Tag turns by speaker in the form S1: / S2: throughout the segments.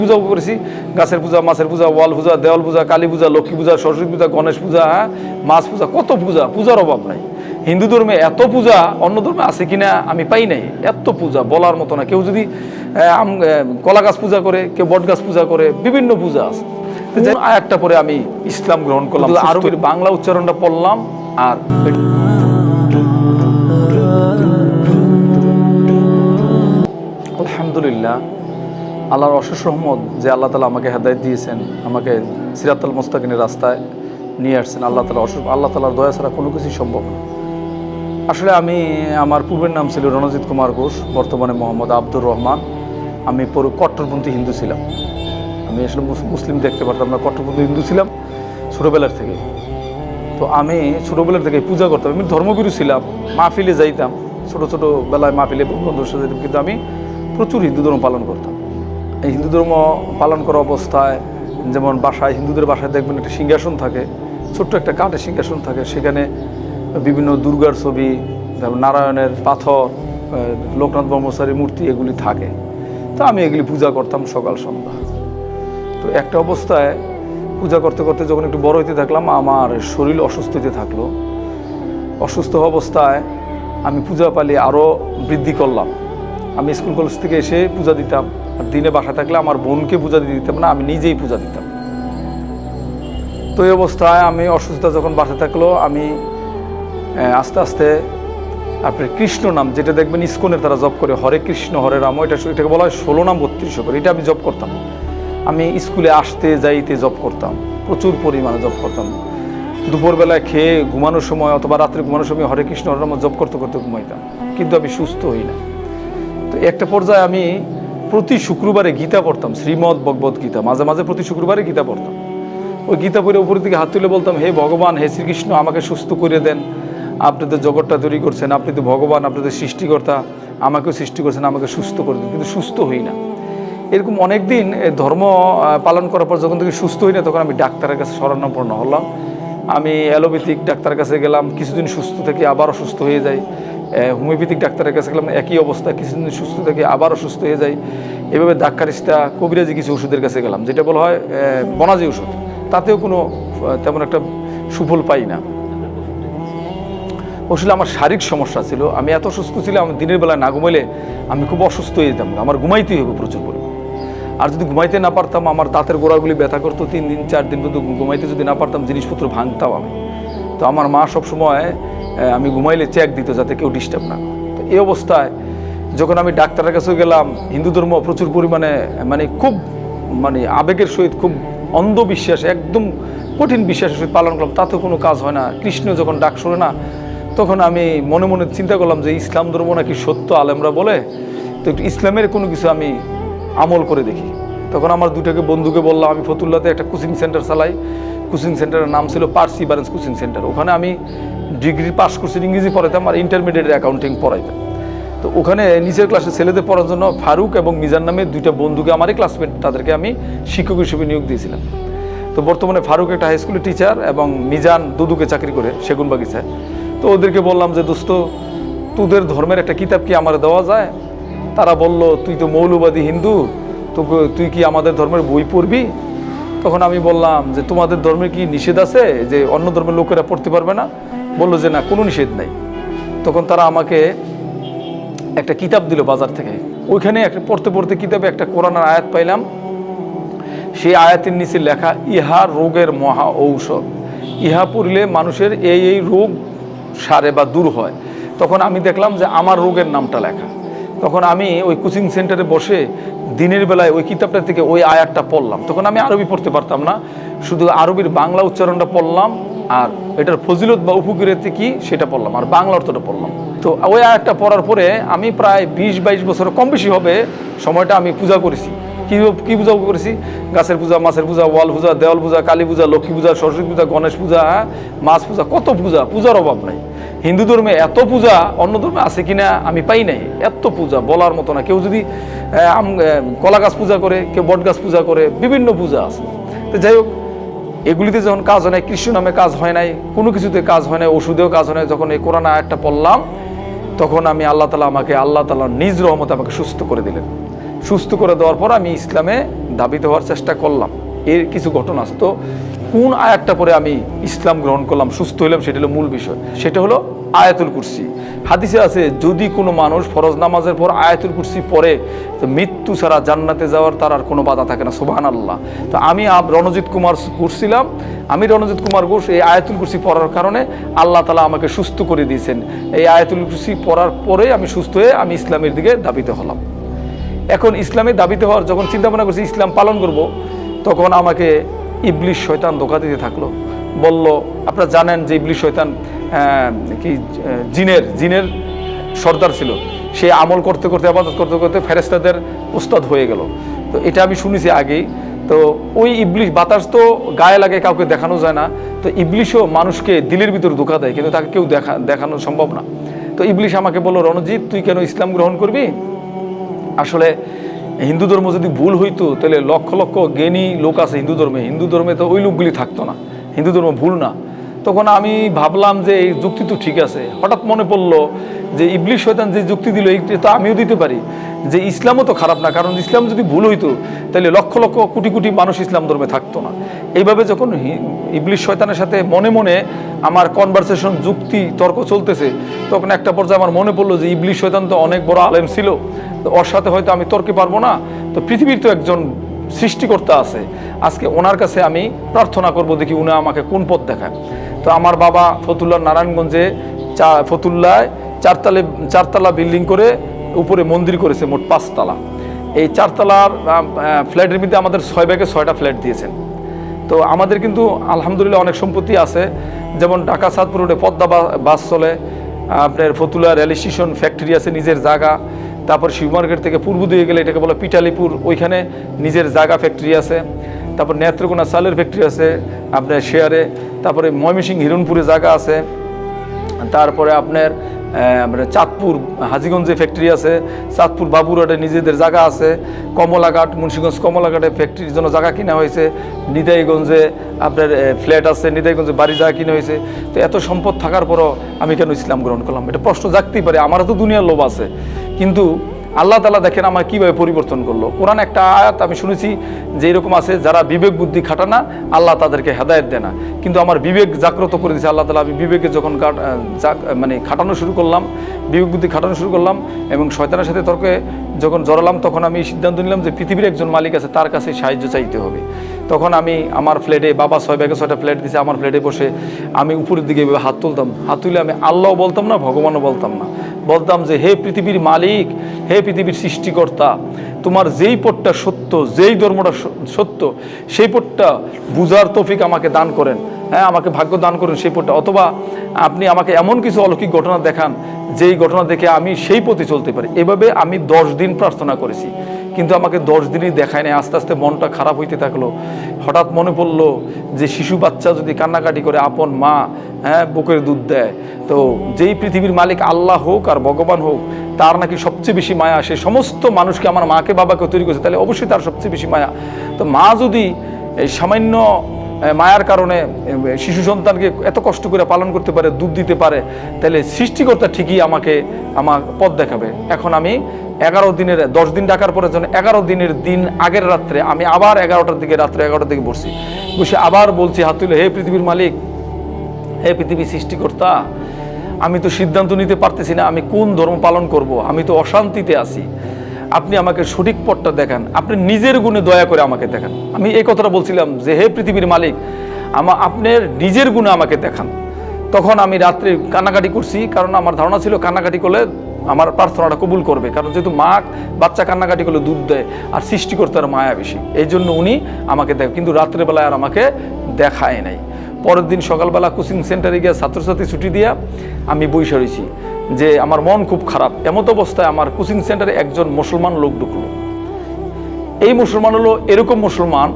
S1: পূজাও করেছি, গাছের পূজা, মাছের পূজা, ওয়াল পূজা, দেওয়াল পূজা, কালী পূজা, লক্ষ্মী পূজা, সরস্বতী পূজা, গণেশ পূজা, মাছ পূজা, কত পূজা, পূজার অভাব নাই। হিন্দু ধর্মে এত পূজা অন্য ধর্মে আছে কিনা আমি পাই নাই, এত পূজা বলার মতো না। কেউ যদি কলা গাছ পূজা করে, কেউ বট গাছ পূজা করে, বিভিন্ন পূজা আছে। আয়াতটা পরে আমি ইসলাম গ্রহণ করলাম, আরবির বাংলা উচ্চারণটা পড়লাম। আর আলহামদুলিল্লাহ, আল্লাহর অশেষ রহমত যে আল্লাহ তালা আমাকে হেদায়েত দিয়েছেন, আমাকে সিরাতুল মুস্তাকিমের রাস্তায় নিয়ে আসছেন। আল্লাহ তালার দয়া ছাড়া কোনো কিছুই সম্ভব না। আসলে আমার পূর্বের নাম ছিল রণজিৎ কুমার ঘোষ, বর্তমানে মোহাম্মদ আব্দুর রহমান। আমি কট্টরপন্থী হিন্দু ছিলাম। আমি আসলে মুসলিম দেখতে পারতাম না, কট্টরপন্থী হিন্দু ছিলাম ছোটোবেলার থেকে। তো আমি ছোটোবেলার থেকে পূজা করতাম, আমি ধর্মগুরু ছিলাম, মাহফিলে যাইতাম, ছোটো বেলায় মাহফিলে বন্ধুর সাথে যেতাম, কিন্তু আমি প্রচুর হিন্দু ধর্ম পালন করতাম। এই হিন্দু ধর্ম পালন করা অবস্থায়, যেমন হিন্দুদের বাসায় দেখবেন একটা সিংহাসন থাকে, ছোট্ট একটা কাঠের সিংহাসন থাকে, সেখানে বিভিন্ন দুর্গার ছবি, নারায়ণের পাথর, লোকনাথ ব্রহ্মচারীর মূর্তি এগুলি থাকে। তো আমি এগুলি পূজা করতাম সকাল সন্ধ্যা। তো একটা অবস্থায় পূজা করতে করতে যখন একটু বড় হইতে থাকলাম, আমার শরীর অসুস্থ হতে থাকলো। অসুস্থ অবস্থায় আমি পূজা পালি আরও বৃদ্ধি করলাম। আমি স্কুল কলেজ থেকে এসে পূজা দিতাম, আর দিনে বাসা থাকলে আমার বোনকে পূজা দিতে দিতাম না, আমি নিজেই পূজা দিতাম। তো এই অবস্থায় আমি অসুস্থতা যখন বাসা থাকলো, আমি আস্তে আস্তে আপনার কৃষ্ণ নাম, যেটা দেখবেন ইস্কনের তারা জপ করে, হরে কৃষ্ণ হরে রাম, এটাকে বলা হয় 16 নাম 32 করে, এটা আমি জপ করতাম। আমি স্কুলে আসতে যাইতে জপ করতাম, প্রচুর পরিমাণে জপ করতাম। দুপুরবেলায় খেয়ে ঘুমানোর সময় অথবা রাত্রে ঘুমানোর সময় হরে কৃষ্ণ হরে রাম জপ করতে করতে ঘুমাইতাম, কিন্তু আমি সুস্থ হই না। তো একটা পর্যায়ে আমি প্রতি শুক্রবারে গীতা পড়তাম, শ্রীমদ্ ভগবত গীতা, মাঝে মাঝে প্রতি শুক্রবারে গীতা পড়তাম। ওই গীতা পড়ে উপরের দিকে হাত তুলে বলতাম, হে ভগবান, হে শ্রীকৃষ্ণ, আমাকে সুস্থ করে দেন। আপনি তো জগৎটা তৈরি করছেন, আপনি তো ভগবান, আপনি তো সৃষ্টিকর্তা, আমাকেও সৃষ্টি করছেন, আমাকে সুস্থ করে দেন। কিন্তু সুস্থ হই না। এরকম অনেক দিন ধর্ম পালন করার পর যখন থেকে সুস্থ হই না, তখন আমি ডাক্তারের কাছে শরণাপন্ন হলাম। আমি অ্যালোপ্যাথিক ডাক্তারের কাছে গেলাম, কিছুদিন সুস্থ থেকে আবার অসুস্থ হয়ে যাই। হোমিওপ্যাথিক ডাক্তারের কাছে গেলাম, একই অবস্থা, কিছুদিন সুস্থ থেকে আবার অসুস্থ হয়ে যাই। এভাবে ডাক্তারিস্তা কবিরাজি কিছু ওষুধের কাছে গেলাম, যেটা বলা হয় বনাজি ওষুধ, তাতেও কোনো তেমন একটা সুফল পাই না। আসলে আমার শারীরিক সমস্যা ছিল, আমি এত অসুস্থ ছিলাম, আমি দিনের বেলায় না ঘুমাইলে আমি খুব অসুস্থ হয়ে যেতাম, আমার ঘুমাইতেই হবে প্রচুর পরিমাণ। আর যদি ঘুমাইতে না পারতাম, আমার দাঁতের গোড়াগুলি ব্যথা করতো, 3 দিন 4 দিন পর্যন্ত ঘুমাইতে যদি না পারতাম, জিনিসপত্র ভাঙতাম আমি। তো আমার মা সবসময় আমি ঘুমাইলে চেক দিত যাতে কেউ ডিস্টার্ব না করে। তো এই অবস্থায় যখন আমি ডাক্তারের কাছেও গেলাম, হিন্দু ধর্ম প্রচুর পরিমাণে খুব আবেগের সহিত, খুব অন্ধবিশ্বাস, একদম কঠিন বিশ্বাসের সহিত পালন করলাম, তাতেও কোনো কাজ হয় না। কৃষ্ণ যখন ডাক শোনে না, তখন আমি মনে মনে চিন্তা করলাম যে ইসলাম ধর্ম নাকি সত্য আলেমরা বলে, তো একটু ইসলামের কোনো কিছু আমি আমল করে দেখি। তখন আমার দুটাকে বন্ধুকে বললাম, আমি ফতুল্লাতে একটা কোচিং সেন্টার চালাই, কোচিং সেন্টারের নাম ছিল পার্সিভারেন্স কোচিং সেন্টার। ওখানে আমি ডিগ্রি পাস করছি, ইংরেজি পড়াইতাম আর ইন্টারমিডিয়েট অ্যাকাউন্টিং পড়াইতাম। তো ওখানে নিচের ক্লাসে ছেলেদের পড়ার জন্য ফারুক এবং মিজান নামে 2টা বন্ধুকে, আমারই ক্লাসমেট, তাদেরকে আমি শিক্ষক হিসেবে নিয়োগ দিয়েছিলাম। তো বর্তমানে ফারুক একটা হাই স্কুলের টিচার এবং মিজান দুদুকে চাকরি করে সেগুনবাগিচায়। তো ওদেরকে বললাম যে দোস্ত, তোদের ধর্মের একটা কিতাব কি আমার দেওয়া যায়? তারা বলল, তুই তো মৌলবাদী হিন্দু, তো তুই কি আমাদের ধর্মের বই পড়বি? তখন আমি বললাম যে তোমাদের ধর্মে কি নিষেধ আছে যে অন্য ধর্মের লোকেরা পড়তে পারবে না? বললো যে না, কোনো নিষেধ নাই। তখন তারা আমাকে একটা কিতাব দিল বাজার থেকে। ওইখানে একটা পড়তে পড়তে কিতাবে একটা কোরআনের আয়াত পাইলাম। সেই আয়াতের নিচে লেখা, ইহা রোগের মহা ঔষধ, ইহা পড়লে মানুষের এই রোগ সারে বা দূর হয়। তখন আমি দেখলাম যে আমার রোগের নামটা লেখা। তখন আমি ওই কোচিং সেন্টারে বসে দিনের বেলায় ওই কিতাবটা থেকে ওই আয়াতটা পড়লাম। তখন আমি আরবি পড়তে পারতাম না, শুধু আরবির বাংলা উচ্চারণটা পড়লাম, আর এটার ফজিলত বা উপকারিতা কি সেটা পড়লাম, আর বাংলা অর্থটা পড়লাম। তো ওই আয়াতটা পড়ার পরে আমি প্রায় 20-22 বছর, কম বেশি হবে সময়টা, আমি পূজা করেছি। কি পূজা করেছি? গাছের পূজা, মাছের পূজা, ওয়াল পূজা, দেওয়াল পূজা, কালী পূজা, লক্ষ্মী পূজা, সরস্বতী পূজা, গণেশ পূজা, মাছ পূজা, কত পূজা, পূজার অভাব নাই। হিন্দু ধর্মে এত পূজা অন্য ধর্মে আছে কিনা আমি পাই নাই, এত পূজা বলার মতো না। কেউ যদি কলা গাছ পূজা করে, কেউ বট গাছ পূজা করে, বিভিন্ন পূজা আছে। তো যাই হোক, এগুলিতে যখন কাজ হয় নাই, কৃষ্ণ নামে কাজ হয় নাই, কোনো কিছুতে কাজ হয় নাই, ওষুধেও কাজ হয় নাই, যখন এই কোরআন আয়াতটা পড়লাম, তখন আমি আল্লাহ তাআলা নিজ রহমতে আমাকে সুস্থ করে দিলেন। সুস্থ করে দেওয়ার পর আমি ইসলামে ধাবিত হওয়ার চেষ্টা করলাম। এর কিছু ঘটনা আছে। তো কোন আয়াতটা পরে আমি ইসলাম গ্রহণ করলাম, সুস্থ হইলাম, সেটা হলো মূল বিষয়। সেটা হলো আয়াতুল কুরসি। হাদিসে আছে যদি কোনো মানুষ ফরজ নামাজের পর আয়াতুল কুরসি পড়ে তো মৃত্যু ছাড়া জান্নাতে যাওয়ার তার আর কোনো বাধা থাকে না। সুবহানাল্লাহ। তো আমি রণজিৎ কুমার ঘোষ ছিলাম। আমি রণজিৎ কুমার ঘোষ এই আয়াতুল কুরসি পড়ার কারণে আল্লাহ তাআলা আমাকে সুস্থ করে দিয়েছেন। এই আয়াতুল কুরসি পড়ার পরে আমি সুস্থ হয়ে আমি ইসলামের দিকে ধাবিত হলাম। এখন ইসলামে ধাবিত হওয়ার যখন চিন্তা ভাবনা করছি ইসলাম পালন করব, তখন আমাকে ইবলিশ শয়তান ধোঁকা দিতে থাকলো। বলল, আপনারা জানেন যে ইবলিশ শয়তান কি জিনের সর্দার ছিল। সে আমল করতে করতে ইবাদত করতে করতে ফেরেশতাদের উস্তাদ হয়ে গেল। তো এটা আমি শুনেছি আগেই। তো ওই ইবলিশ, বাতাস তো গায়ে লাগে, কাউকে দেখানো যায় না। তো ইবলিশও মানুষকে দিলের ভিতর ধোঁকা দেয়, কিন্তু তাকে কেউ দেখানো সম্ভব না। তো ইবলিশ আমাকে বলল, রণজিৎ তুই কেন ইসলাম গ্রহণ করবি? আসলে হিন্দু ধর্ম যদি ভুল হইতো তাহলে লক্ষ লক্ষ জ্ঞানী লোক আছে হিন্দু ধর্মে তো ওই লোকগুলি থাকতো না। হিন্দু ধর্ম ভুল না। তখন আমি ভাবলাম যে এই যুক্তি তো ঠিক আছে। হঠাৎ মনে পড়লো যে ইবলিশ শয়তান যে যুক্তি দিল এইটা তো আমিও দিতে পারি, যে ইসলামও তো খারাপ না, কারণ ইসলাম যদি ভুল হইতো তাহলে লক্ষ লক্ষ কোটি কোটি মানুষ ইসলাম ধর্মে থাকতো না। এইভাবে যখন ইবলিশ শয়তানের সাথে মনে মনে আমার কনভারসেশন, যুক্তি, তর্ক চলতেছে, তখন একটা পর্যায়ে আমার মনে পড়লো যে ইবলিশ শয়তান তো অনেক বড় আলেম ছিল, তো ওর সাথে হয়তো আমি তর্কে পারবো না। তো পৃথিবীর তো একজন সৃষ্টিকর্তা আছে, আজকে ওনার কাছে আমি প্রার্থনা করব, দেখি উনি আমাকে কোন পথ দেখায়। তো আমার বাবা ফতুল্লাহ নারায়ণগঞ্জে ফতুল্লায় চারতলা বিল্ডিং করে উপরে মন্দির করেছে, মোট 5 তলা। এই 4 তলার ফ্ল্যাটের মধ্যে আমাদের 6 ভাগে 6টা ফ্ল্যাট দিয়েছেন। তো আমাদের কিন্তু আলহামদুলিল্লাহ অনেক সম্পত্তি আছে, যেমন ঢাকা সাদপুর রোডে পদ্মা বাস চলে, আপনার ফতুল্লা রেল স্টেশন, ফ্যাক্টরি আছে নিজের জায়গা। তারপর শিব মার্কেট থেকে পূর্ব দিকে গেলে এটাকে বলে পিটালিপুর, ওইখানে নিজের জায়গা ফ্যাক্টরি আছে। তারপর নেত্রকোনা চালের ফ্যাক্টরি আছে আপনার শেয়ারে। তারপরে ময়মনসিংহ হিরণপুরে জায়গা আছে। তারপরে আপনার চাঁদপুর হাজীগঞ্জে ফ্যাক্টরি আছে, চাঁদপুর বাবুরহাটে নিজেদের জায়গা আছে, কমলাঘাট মুন্সিগঞ্জ কমলাঘাটে ফ্যাক্টরির জন্য জায়গা কিনা হয়েছে, নিতাইগঞ্জে আপনার ফ্ল্যাট আছে, নিতাইগঞ্জে বাড়ি জায়গা কিনা হয়েছে। তো এত সম্পদ থাকার পরও আমি কেন ইসলাম গ্রহণ করলাম? এটা প্রশ্ন জাগতেই পারে। আমারও তো দুনিয়ার লোভ আছে, কিন্তু আল্লাহ তাআলা দেখেন আমার কীভাবে পরিবর্তন করলো। কোরআন একটা আয়াত আমি শুনেছি যে এরকম আছে, যারা বিবেক বুদ্ধি খাটা না আল্লাহ তাদেরকে হেদায়েত দেয় না, কিন্তু আমার বিবেক জাগ্রত করে দিয়েছে আল্লাহ তাআলা। আমি বিবেকে যখন খাটানো শুরু করলাম, বিবেক বুদ্ধি খাটানো শুরু করলাম এবং শয়তানের সাথে তর্কে যখন জড়ালাম, তখন আমি সিদ্ধান্ত নিলাম যে পৃথিবীর একজন মালিক আছে, তার কাছে সাহায্য চাইতে হবে। তখন আমি আমার ফ্ল্যাটে, বাবা 6 ভাগে 6টা ফ্ল্যাট দিয়েছে, আমার ফ্ল্যাটে বসে আমি উপরের দিকে এভাবে হাত তুলতাম। হাত তুলে আমি আল্লাহও বলতাম না, ভগবানও বলতাম না, বলতাম যে হে পৃথিবীর মালিক, হে পৃথিবীর সৃষ্টিকর্তা, তোমার যেই পথটা সত্য, যেই ধর্মটা সত্য, সেই পথটা বুঝার তৌফিক আমাকে দান করেন। হ্যাঁ, আমাকে ভাগ্য দান করেন সেই পথটা, অথবা আপনি আমাকে এমন কিছু অলৌকিক ঘটনা দেখান যেই ঘটনা দেখে আমি সেই পথে চলতে পারি। এভাবে আমি 10 দিন প্রার্থনা করেছি, কিন্তু আমাকে 10 দিনই দেখায় নাই। আস্তে আস্তে মনটা খারাপ হইতে থাকলো। হঠাৎ মনে পড়লো যে শিশু বাচ্চা যদি কান্নাকাটি করে আপন মা বুকের দুধ দেয়, তো যেই পৃথিবীর মালিক আল্লাহ হোক আর ভগবান হোক, তার নাকি সবচেয়ে বেশি মায়া। সে সমস্ত মানুষকে, আমার মাকে বাবাকে তৈরি করেছে, তাহলে অবশ্যই তার সবচেয়ে বেশি মায়া। তো মা যদি এই সামান্য মায়ার কারণে শিশু সন্তানকে এত কষ্ট করে পালন করতে পারে, দুধ দিতে পারে, তাহলে সৃষ্টিকর্তা ঠিকই আমাকে আমার পথ দেখাবে। এখন আমি 11 দিনের 10 দিন ডাকার পরে যখন 11 দিনের দিন আগের রাত্রে আমি আবার 11টার দিকে, রাত্রে 11টার দিকে বসে আবার বলছি হাত তুলে, হে পৃথিবীর মালিক, হে পৃথিবীর সৃষ্টিকর্তা, আমি তো সিদ্ধান্ত নিতে পারতেছি না আমি কোন ধর্ম পালন করব। আমি তো অশান্তিতে আছি, আপনি আমাকে সঠিক পথটা দেখান, আপনি নিজের গুণে দয়া করে আমাকে দেখান। আমি এই কথাটা বলছিলাম যে হে পৃথিবীর মালিক, আপনার নিজের গুণে আমাকে দেখান। তখন আমি রাত্রে কান্নাকাটি করছি, কারণ আমার ধারণা ছিল কান্নাকাটি করলে আমার প্রার্থনাটা কবুল করবে, কারণ যেহেতু মা বাচ্চা কান্নাকাটি করলে দুধ দেয় আর সৃষ্টিকর্তার মায়া বেশি, এই জন্য উনি আমাকে দেখ। কিন্তু রাত্রেবেলায় আর আমাকে দেখায় নাই। পরের দিন সকালবেলা কোচিং সেন্টারে গিয়ে ছাত্রছাত্রী ছুটি দিয়া আমি বইসা রয়েছি যে আমার মন খুব খারাপ। এমত অবস্থায় আমার কোচিং সেন্টারে একজন মুসলমান লোক ঢুকলো। এই মুসলমান হলো এরকম মুসলমান,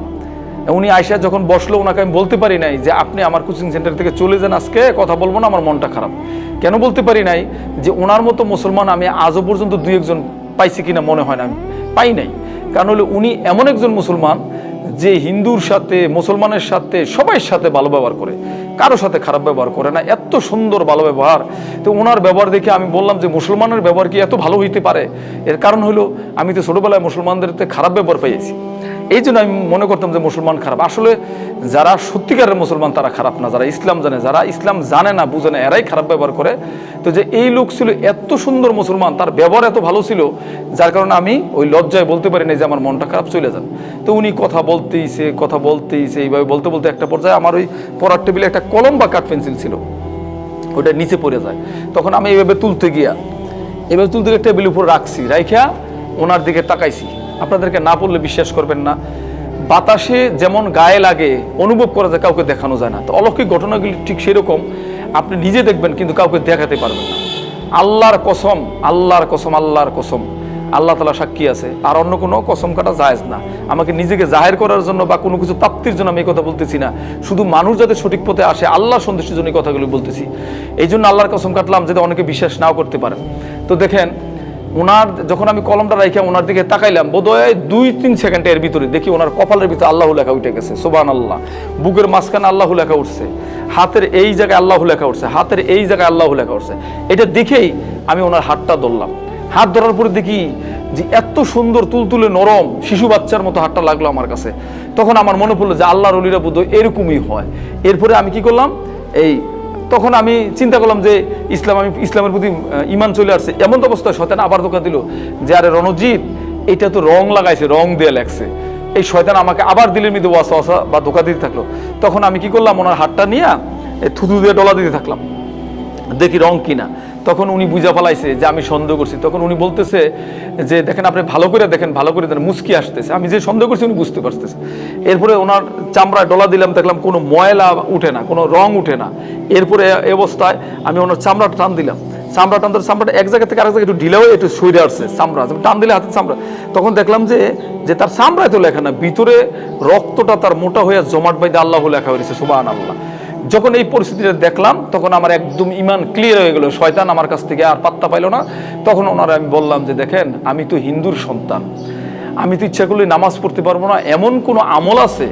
S1: উনি আয়সা যখন বসলো, ওনাকে আমি বলতে পারি নাই যে আপনি আমার কোচিং সেন্টার থেকে চলে যান, আজকে কথা বলবো না, আমার মনটা খারাপ। কেন বলতে পারি নাই? যে ওনার মতো মুসলমান আমি আজও পর্যন্ত 2-1 জন পাইছি কিনা মনে হয় না, আমি পাই নাই। কারণ হলো উনি এমন একজন মুসলমান যে হিন্দুর সাথে, মুসলমানের সাথে, সবাই সাথে ভালো ব্যবহার করে, কারোর সাথে খারাপ ব্যবহার করে না, এত সুন্দর ভালো ব্যবহার। তো ওনার ব্যবহার দেখে আমি বললাম যে মুসলমানের ব্যবহার কি এত ভালো হইতে পারে? এর কারণ হলো আমি তো ছোটবেলায় মুসলমানদের খারাপ ব্যবহার পেয়েছি, এই জন্য আমি মনে করতাম যে মুসলমান খারাপ। আসলে যারা সত্যিকারের মুসলমান তারা খারাপ না, যারা ইসলাম জানে, যারা ইসলাম জানে না, বুঝে না, এরাই খারাপ ব্যবহার করে। তো যে এই লোক ছিল এত সুন্দর মুসলমান, তার ব্যবহার এত ভালো ছিল, যার কারণে আমি ওই লজ্জায় বলতে পারি না যে আমার মনটা খারাপ, চলে যান। তো উনি কথা বলতেইছে এইভাবে বলতে বলতে একটা পর্যায়ে আমার ওই পড়ার টেবিলে একটা কলম বা কাঠ পেন্সিল ছিল, ওটা নিচে পড়ে যায়। তখন আমি এইভাবে তুলতে গিয়ে টেবিলের উপর রাখছি, রাইখা ওনার দিকে তাকাইছি। আপনাদেরকে না বললে বিশ্বাস করবেন না, বাতাসে যেমন গায়ে লাগে অনুভব করা যায়, কাউকে দেখানো যায় না। তো অলৌকিক ঘটনাগুলি ঠিক সেরকম, আপনি নিজে দেখবেন কিন্তু কাউকে দেখাতে পারবেন না। আল্লাহর কসম, আল্লাহ তাআলা সাক্ষী আছে, আর অন্য কোনো কসম কাটা জায়েজ না। আমাকে নিজেকে জাহের করার জন্য বা কোনো কিছু প্রাপ্তির জন্য আমি এই কথা বলতেছি না, শুধু মানুষ যাতে সঠিক পথে আসে, আল্লাহ সন্তুষ্টির জন্য এই কথাগুলো বলতেছি। এই জন্য আল্লাহর কসম কাটলাম, যাতে অনেকে বিশ্বাস নাও করতে পারেন। তো দেখেন, ওনার যখন আমি কলমটা রাইখা ওনার দিকে তাকাইলাম, বোধহয় 2-3 সেকেন্ডের ভিতরে দেখি ওনার কপালের ভিতরে আল্লাহ লেখা উঠে গেছে। সুবহানাল্লাহ। বুকের মাঝখানে আল্লাহ লেখা উঠছে, হাতের এই জায়গায় আল্লাহ লেখা উঠছে, হাতের এই জায়গায় আল্লাহ লেখা উঠছে। এটা দেখেই আমি ওনার হাতটা ধরলাম। হাত ধরার পরে দেখি যে এত সুন্দর তুলতুলে নরম শিশু বাচ্চার মতো হাতটা লাগলো আমার কাছে। তখন আমার মনে পড়লো যে আল্লাহর ওলিরা বোধহয় এরকমই হয়। এরপরে আমি কি করলাম, তখন আমি চিন্তা করলাম যে আমি ইসলামের প্রতি ইমান চলে আসছে। এমন তো অবস্থায় শয়তান আবার ধোঁকা দিল যে আরে রণজিৎ, এটা তো রং লাগাইছে, রং দিয়ে লেখছে। এই শয়তান আমাকে আবার দিলের মধ্যে ওয়াসওয়াসা বা ধোঁকা দিতে থাকলো। তখন আমি কি করলাম, ওনার হাতটা নিয়ে থুতু দিয়ে ডলা দিতে থাকলাম, দেখি রং কিনা। তখন উনি বুঝা ফেলাইছে যে আমি সন্দেহ করছি। তখন উনি বলতেছে যে দেখেন, আপনি ভালো করে দেখেন, মুচকি আসতেছে। আমি যে সন্দেহ করছি উনি বুঝতে পারতেছে। এরপরে ওনার চামড়ায় ডলা দিলাম, দেখলাম কোনো ময়লা উঠে না, কোনো রং উঠে না। এরপরে এই অবস্থায় আমি ওনার চামড়াটা টান দিলাম, চামড়াটা এক জায়গা থেকে আরেক জায়গায় একটু ঢিলেও একটু সইরে আসছে চামড়া, টান দিলে হাতের চামড়া। তখন দেখলাম যে তার চামড়ায় তো লেখা না, ভিতরে রক্তটা তার মোটা হয়ে জমাট বাইদে আল্লাহ লেখা হয়েছে। সুবহানাল্লাহ। যখন এই পরিস্থিতিটা দেখলাম, তখন আমার একদম ইমান ক্লিয়ার হয়ে গেল, শয়তান আমার কাছ থেকে আর পাত্তা পাইল না। তখন ওনারা আমি বললাম যে দেখেন, আমি তো হিন্দুর সন্তান, আমি তো ইচ্ছা করলে নামাজ পড়তে পারবো না। এমন কোনো আমল আছে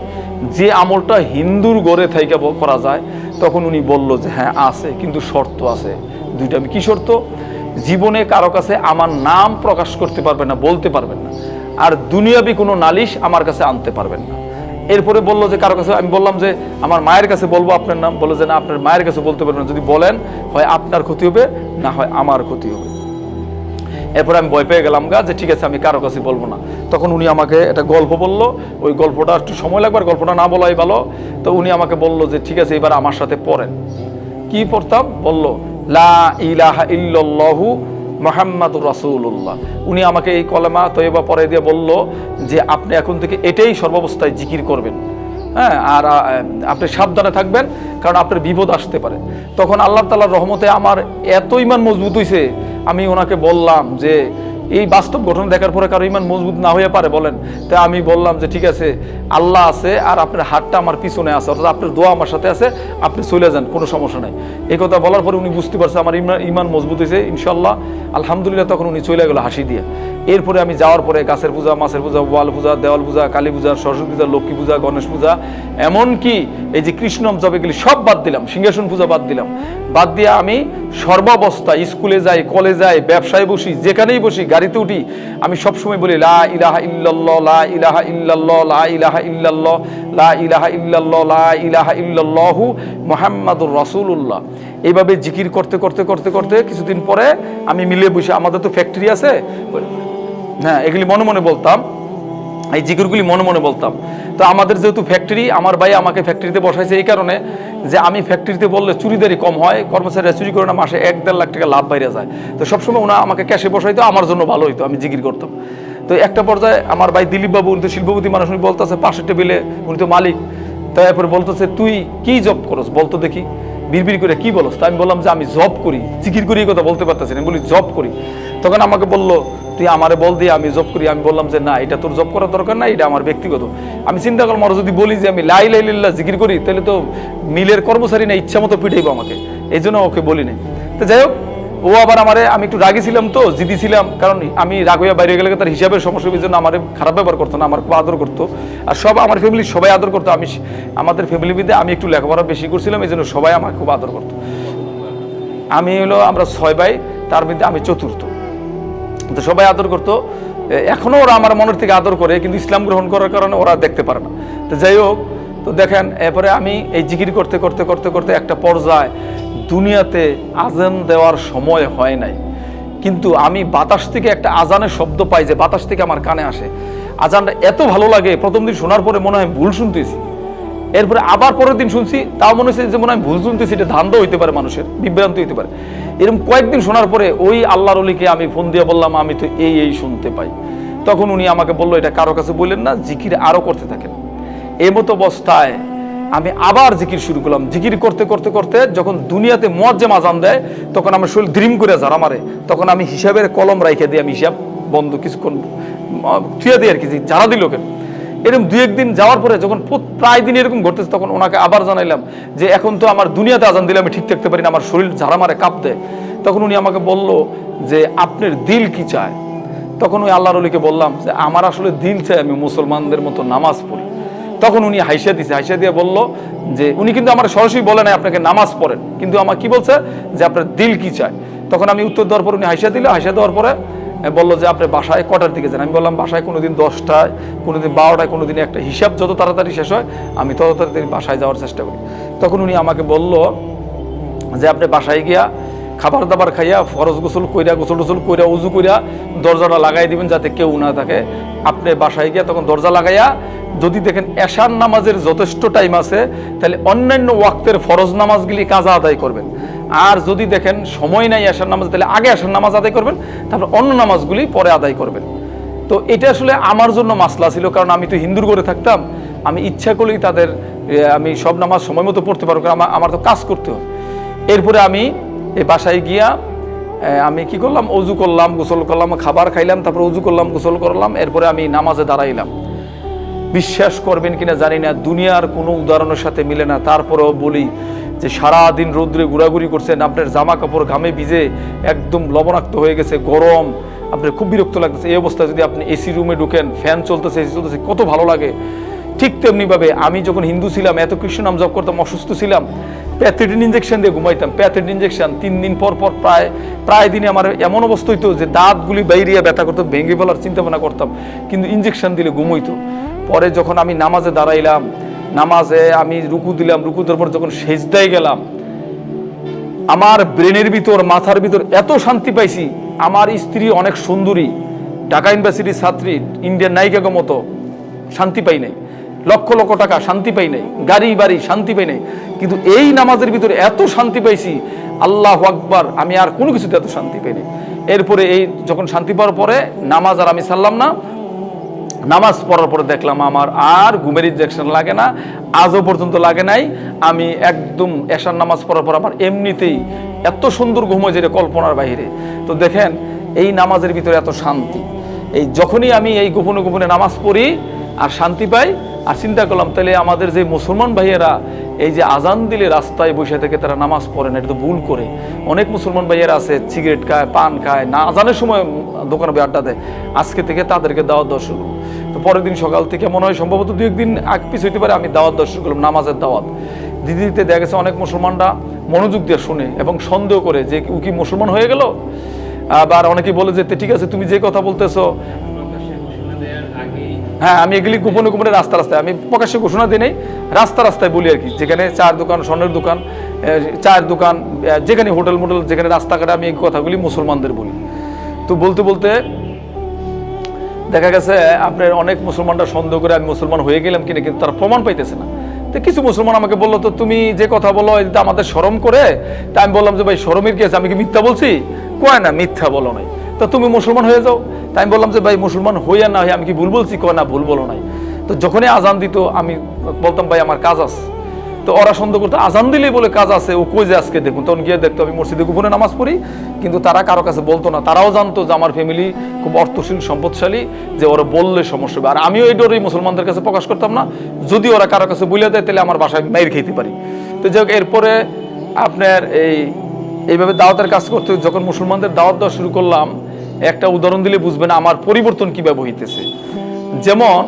S1: যে আমলটা হিন্দুর ঘরে থেকে করা যায়? তখন উনি বলল যে হ্যাঁ আছে, কিন্তু শর্ত আছে দুইটা। আমি কি শর্ত? জীবনে কারো কাছে আমার নাম প্রকাশ করতে পারবেন না, বলতে পারবেন না, আর দুনিয়াবি কোনো নালিশ আমার কাছে আনতে পারবেন না। এরপরে বললো যে কারো কাছে, আমি বললাম যে আমার মায়ের কাছে বলবো আপনার নাম। বলে যে না, আপনার মায়ের কাছে বলতে পারবেন না, যদি বলেন হয় আপনার ক্ষতি হবে, না হয় আমার ক্ষতি হবে। এরপরে আমি ভয় পেয়ে গেলাম যে ঠিক আছে, আমি কারো কাছে বলবো না। তখন উনি আমাকে একটা গল্প বললো, ওই গল্পটা একটু সময় লাগবে, আর গল্পটা না বলাই ভালো। তো উনি আমাকে বললো যে ঠিক আছে, এবার আমার সাথে পড়েন। কি পড়তাম? বললো লা ইলাহা ইল্লাল্লাহু মুহাম্মাদুর রাসূলুল্লাহ। উনি আমাকে এই কলেমা তয়্যিবা পড়ে দিয়ে বলল যে আপনি এখন থেকে এটাই সর্বাবস্থায় জিকির করবেন, হ্যাঁ, আর আপনি সাবধানে থাকবেন, কারণ আপনার বিপদ আসতে পারে। তখন আল্লাহ তাআলার রহমতে আমার এত ইমান মজবুত হয়েছে, আমি ওনাকে বললাম যে এই বাস্তব ঘটনা দেখার পরে কারো ইমান মজবুত না হয়ে পারে বলেন? তাই আমি বললাম যে ঠিক আছে, আল্লাহ আছে আর আপনার হাতটা আমার পিছনে আছে, অর্থাৎ আপনার দোয়া আমার সাথে আছে, আপনি চলে যান, কোনো সমস্যা নাই। এই কথা বলার পরে উনি বুঝতে পারছে আমার ইমান মজবুত হয়েছে ইনশাল্লাহ, আলহামদুলিল্লাহ। তখন উনি চলে গেল হাসি দিয়ে। এরপরে আমি যাওয়ার পরে গাছের পূজা, মাছের পূজা, ওয়াল পূজা, দেওয়াল পূজা, কালী পূজা, সরস্বতী পূজা, লক্ষ্মী পূজা, গণেশ পূজা, এমনকি এই যে কৃষ্ণম জবেগুলি সব বাদ দিলাম, সিংহাসন পূজা বাদ দিলাম। বাদ দিয়ে আমি সর্বাবস্থা, স্কুলে যাই, কলেজে যাই, ব্যবসায় বসি, যেখানেই বসি, গাড়িতে উঠি, আমি সবসময় বলি লা ইলাহা ইল্লাল্লাহ, লা ইলাহা ইল্লাল্লাহ, লা ইলাহা ইল্লাল্লাহ, লা ইলাহা ইল্লাল্লাহ, লা ইলাহা ইল্লাল্লাহু মুহাম্মাদুর রাসূলুল্লাহ। এইভাবে জিকির করতে করতে করতে করতে কিছুদিন পরে আমি মিলে বসে, আমাদের তো ফ্যাক্টরি আছে, হ্যাঁ, এগুলি মনে মনে বলতাম, এই জিকিরগুলি মনে মনে বলতাম। তো আমাদের যেহেতু ফ্যাক্টরি, আমার ভাই আমাকে ফ্যাক্টরিতে বসাইছে এই কারণে যে আমি ফ্যাক্টরিতে বললে চুরিদারি কম হয়, কর্মচারীরা চুরি করে না, মাসে 1-1.5 লাখ টাকা লাভ বাইরে যায়। তো সবসময় ওনা আমাকে ক্যাশে বসাইতো, আমার জন্য ভালো হইতো, আমি জিকির করতাম। তো একটা পর্যায়ে আমার ভাই দিলীপ বাবু, উনি তো শিল্পপতি মানুষ, উনি বলতেছে পাশের টেবিলে, উনি তো মালিক, তারপরে বলতেছে তুই কি জব করস বলতো দেখি, বিড়বিড় করে কি বলস? তা আমি বললাম যে আমি জব করি, জিকির করি, এই কথা বলতে পারতেছি না, আমি বলি জব করি। তখন আমাকে বললো তুই আমারে বল দিয়ে আমি জব করি। আমি বললাম যে না, এটা তোর জব করার দরকার না, এটা আমার ব্যক্তিগত। আমি চিন্তা করলাম আর যদি বলি যে আমি লা ইলাহা ইল্লাল্লাহ জিকির করি, তাহলে তো মিলের কর্মচারী না ইচ্ছা মতো পিটাইবো আমাকে, এই জন্য ওকে বলি না। তো যাই হোক, ও আবার আমি একটু রাগি ছিলাম, তো জিদি ছিলাম, কারণ আমি রাগ হইয়া বাইরে গেলে তার হিসাবের সমস্যার জন্য আমার খারাপ ব্যবহার করতো না, আমার খুব আদর করতো। আর সব আমার ফ্যামিলির সবাই আদর করতো। আমাদের ফ্যামিলির মধ্যে আমি একটু লেখাপড়া বেশি করছিলাম, এই জন্য সবাই আমার খুব আদর করতো। আমরা 6 ভাই, তার মধ্যে আমি চতুর্থ, তো সবাই আদর করতো। এখনো ওরা আমার মনের থেকে আদর করে, কিন্তু ইসলাম গ্রহণ করার কারণে ওরা দেখতে পারে না। তো যাই হোক, তো দেখেন এরপরে আমি এই জিকির করতে করতে করতে করতে একটা পর্যায়ে দুনিয়াতে আজান দেওয়ার সময় হয় নাই, কিন্তু আমি বাতাস থেকে একটা আজানের শব্দ পাই, যে বাতাস থেকে আমার কানে আসে। আজানটা এত ভালো লাগে, প্রথম দিন শোনার পরে মনে হয় ভুল শুনতেছি, এরপরে আবার পরের দিন শুনছি, তাও মনে হচ্ছে যে মনে হয় ভুল শুনতেছি, এটা ধান্দা হইতে পারে, মানুষের বিভ্রান্তি হইতে পারে। এরকম কয়েকদিন শোনার পরে ওই আল্লাহর ওলিকে আমি ফোন দিয়ে বললাম, আমি তো এই শুনতে পাই। তখন উনি আমাকে বললো, এটা কারো কাছে বললেন না, জিকির আরো করতে থাকেন। এই মতো অবস্থায় আমি আবার জিকির শুরু করলাম। জিকির করতে করতে করতে যখন দুনিয়াতে মুয়াজ্জিন আজান দেয়, তখন আমার শরীর দ্রিম করে ঝাড়া মারে। তখন আমি হিসাবের কলম রাইখে দিই, আমি হিসাব বন্ধ কিছুক্ষণ থুয়ে দিই আর কি, যারা দিল কেন। এরকম 2-1 দিন যাওয়ার পরে যখন প্রায় দিন এরকম ঘটতেছে, তখন ওনাকে আবার জানাইলাম যে এখন তো আমার দুনিয়াতে আজান দিলে আমি ঠিক থাকতে পারি না, আমার শরীর ঝাড়া মারে, কাঁপ দেয়। তখন উনি আমাকে বলল যে আপনার দিল কি চায়? তখন ওই আল্লাহর ওলিকে বললাম যে আমার আসলে দিল চাই আমি মুসলমানদের মতো নামাজ পড়ি। তখন উনি হাইসা দিছে, হাইসা দিয়ে বলল যে, উনি কিন্তু আমার সরাসরি বলে নাই আপনাকে নামাজ পড়েন, কিন্তু আমার কি বলছে যে আপনার দিল কি চায়। তখন আমি উত্তর দেওয়ার পর উনি হাইসা দিল, হাইসা দেওয়ার পরে বললো যে আপনি বাসায় কটার দিকে যান? আমি বললাম বাসায় কোনোদিন 10টায়, কোনোদিন 12টায়, কোনোদিন একটা, হিসাব যত তাড়াতাড়ি শেষ হয় আমি তত তাড়াতাড়ি বাসায় যাওয়ার চেষ্টা করি। তখন উনি আমাকে বলল যে আপনি বাসায় গিয়া খাবার দাবার খাইয়া ফরজ গোসল কইরা, গোসল টোসল কইরা, উজু কইরা দরজাটা লাগাই দিবেন যাতে কেউ না থাকে। আপনি বাসায় গিয়া তখন দরজা লাগাইয়া যদি দেখেন এশার নামাজের যথেষ্ট টাইম আছে, তাহলে অন্যান্য ওয়াক্তের ফরজ নামাজগুলি কাজা আদায় করবেন। আর যদি দেখেন সময় নাই এশার নামাজ, তাহলে আগে এশার নামাজ আদায় করবেন, তারপর অন্য নামাজগুলি পরে আদায় করবেন। তো এটা আসলে আমার জন্য মাসলা ছিল, কারণ আমি তো হিন্দুর ঘরে থাকতাম, আমি ইচ্ছা করলেই তাদের আমি সব নামাজ সময় মতো পড়তে পারবো, কারণ আমার তো কাজ করতে হয়। এরপরে আমি এই বাসায় গিয়া আমি কি করলাম, অজু করলাম, গোসল করলাম, খাবার খাইলাম, তারপর অজু করলাম, গোসল করলাম, এরপরে আমি নামাজে দাঁড়াইলাম। বিশ্বাস করবেন কিনা জানি না, দুনিয়ার কোনো উদাহরণের সাথে মিলে না। তারপরেও বলি যে সারাদিন রৌদ্রে ঘোরাঘুরি করছেন, আপনার জামা কাপড় ঘামে ভিজে একদম লবণাক্ত হয়ে গেছে, গরম, আপনার খুব বিরক্ত লাগতেছে। এই অবস্থায় যদি আপনি এসি রুমে ঢুকেন, ফ্যান চলতেছে, এসি চলতেছে, কত ভালো লাগে। ঠিক তেমনিভাবে আমি যখন হিন্দু ছিলাম, এত কৃষ্ণ নাম জপ করতাম, অসুস্থ ছিলাম, প্যাথেডিন ইঞ্জেকশন দিয়ে ঘুমাইতাম। প্যাথেডিন ইঞ্জেকশন 3 দিন পর পর প্রায় দিনে আমার এমন অবস্থা হইতো যে দাঁতগুলি বাইরিয়া ব্যথা করতো, ভেঙে ফেলার চিন্তা ভাবনা করতাম, কিন্তু ইঞ্জেকশন দিলে ঘুমাইতো। পরে যখন আমি নামাজে দাঁড়াইলাম, নামাজে আমি রুকু দিলাম, রুকু দেওয়ার পর যখন সেজদায় গেলাম, আমার ব্রেনের ভিতর, মাথার ভিতর এত শান্তি পাইছি। আমার স্ত্রী অনেক সুন্দরী, ঢাকা ইউনিভার্সিটির ছাত্রী, ইন্ডিয়ান নায়িকাকে মতো, শান্তি পাই নাই। লক্ষ লক্ষ টাকা, শান্তি পাই নাই। গাড়ি বাড়ি, শান্তি পাই নাই। কিন্তু এই নামাজের ভিতরে এত শান্তি পাইছি, আল্লাহু আকবার, আমি আর কোনো কিছুতে এত শান্তি পাই নাই। এরপরে এই যখন শান্তি পাওয়ার পরে নামাজ আর আমি ছাড়লাম না। নামাজ পড়ার পরে দেখলাম আমার আর ঘুমের ইনজেকশন লাগে না, আজও পর্যন্ত লাগে নাই। আমি একদম এশার নামাজ পড়ার পর আমার এমনিতেই এত সুন্দর ঘুম হয় যেটা কল্পনার বাইরে। তো দেখেন এই নামাজের ভিতরে এত শান্তি। এই যখনই আমি এই গোপনে গোপনে নামাজ পড়ি আর শান্তি পাই, আর চিন্তা করলাম তাহলে আমাদের যে মুসলমান ভাইয়েরা এই যে আজান দিলে রাস্তায় বসে থেকে তারা নামাজ পড়ে না, এটা তো ভুল করে। অনেক মুসলমান ভাইয়েরা আছে সিগারেট খায়, পান খায়, না আজানের সময় দোকানে আড্ডা দেয়। আজকে থেকে তাদেরকে দাওয়াত দেওয়া শুরু। তো পরের দিন সকাল থেকে মনে হয় সম্ভবত 2-1 দিন আগ পিছ হইতে পারে, আমি দাওয়াত দেওয়া শুরু করলাম, নামাজের দাওয়াত দিতে দিতে দেখা গেছে অনেক মুসলমানরা মনোযোগ দিয়ে শুনে এবং সন্দেহ করে যে ও কি মুসলমান হয়ে গেল। আবার অনেকেই বলে যে ঠিক আছে তুমি যে কথা বলতেছো, হ্যাঁ আমি এগুলি গোপনে গোপনে রাস্তা রাস্তায়, আমি প্রকাশ্যে ঘোষণা দিই নাই, রাস্তা রাস্তায় বলি আর কি। যেখানে চার দোকান, স্বর্ণের দোকান, চায়ের দোকান, যেখানে হোটেল মোটেল, যেখানে রাস্তাঘাটে আমি এই কথাগুলি মুসলমানদের বলি। তো বলতে বলতে দেখা গেছে আপনার অনেক মুসলমানরা সন্দেহ করে আমি মুসলমান হয়ে গেলাম কিনা, কিন্তু তারা প্রমাণ পাইতেছে না। তো কিছু মুসলমান আমাকে বললো, তো তুমি যে কথা বলো এটা আমাদের শরম করে। তা আমি বললাম যে ভাই শরমের কি আছে, আমি কি মিথ্যা বলছি? কয় না মিথ্যা বলো নাই, তো তুমি মুসলমান হয়ে যাও। তাই আমি বললাম যে ভাই মুসলমান হইয়া না হয়ে আমি কি ভুল বলছি? কয় না ভুল বলো নাই। তো যখনই আজান দিত আমি বলতাম ভাই আমার কাজ আছে। তো ওরা সন্দেহ করতো আজান দিলেই বলে কাজ আছে, ও কই যে আজকে দেখুন। তখন গিয়ে দেখতো আমি মসজিদে গোপনে নামাজ পড়ি, কিন্তু তারা কারো কাছে বলতো না। তারাও জানতো যে আমার ফ্যামিলি খুব অর্থশীল, সম্পদশালী, যে ওরা বললে সমস্যা হবে। আর আমিও এই ডরেই মুসলমানদের কাছে প্রকাশ করতাম না, যদি ওরা কারো কাছে বলে দেয় তাহলে আমার বাসায় মাইর খেতে পারি। তো যাই হোক, এরপরে আপনার এই এইভাবে দাওয়াতের কাজ করতে যখন মুসলমানদের দাওয়াত দেওয়া শুরু করলাম, একটা উদাহরণ দিলে বুঝবেন আমার পরিবর্তন কিভাবে হইতেছে। যেমন